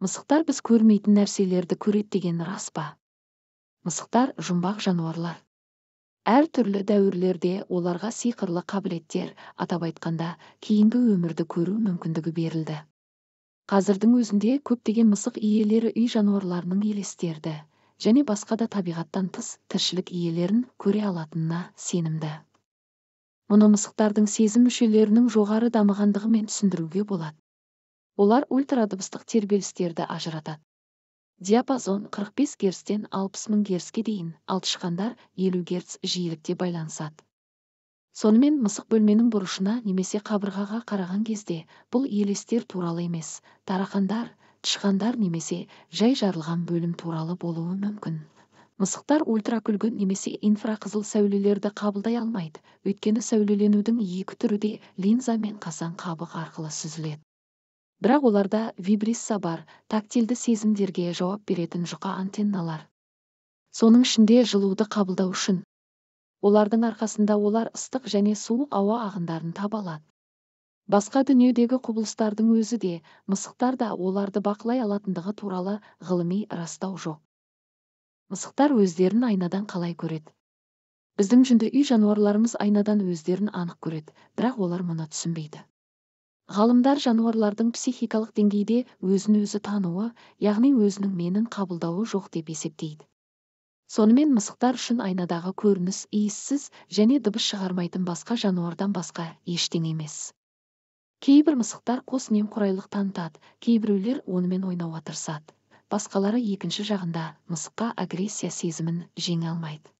Мысықтар біз көрмейтін нәрселерді көреді деген рас па? Мысықтар жұмбақ жануарлар. Әр түрлі дәуірлерде оларға сиқырлы қабілеттер, атап айтқанда, кейінгі өмірді көру мүмкіндігі берілді. Қазірдің өзінде көптеген мысық иелері үй жануарларының елестерді және басқа да табиғаттан тыс тіршілік иелерін көре алатынына сенімді. Мұны мысықтардың сезім мүшелерінің жоғары дамығандығымен түсіндіруге болады. Олар ультрадыбыстық тербелістерді ажыратады. Диапазон 45 герцтен 60 мың герцке дейін, ал тышқандар 50 герц жиілікте байланысады. Сонымен мысық бөлменің бұрышына немесе қабырғаға қараған кезде бұл елестер туралы емес, тарақандар, тышқандар немесе жай жарылған бөлім туралы болуы мүмкін. Мысықтар ультракүлгін немесе инфрақызыл сәулелерді қабылдай алмайды, өйткені сәулеленудің екі түрі де линза мен қасаң қабық арқылы сүзіледі. Бірақ оларда вибрисса бар, тактильді сезімдерге жауап беретін жұқа антенналар. Соның ішінде жылуды қабылдау үшін. Олардың арқасында олар ыстық және суық ауа ағындарын таба алады. Басқа дүниедегі құбылыстардың өзі де, мысықтар да оларды бақылай алатындығы туралы ғылыми растау жоқ. Мысықтар өздерін айнадан қалай көреді? Біздің жүнді үй жануарларымыз айнадан өздерін анық көреді, бірақ олар мұны түсінбейді. Ғалымдар жануарлардың психикалық деңгейде өзін-өзі тануы, яғни өзінің менін қабылдауы жоқ деп есептейді. Сонымен мысықтар үшін айнадағы көрініс иіссіз және дыбыс шығармайтын басқа жануардан басқа ештеңе емес. Кейбір мысықтар қос немқұрайлық танытады, кейбіреулер онымен ойнауға тырысады. Басқалары екінші жағында мысыққа агрессия сезімін жеңе алмайды.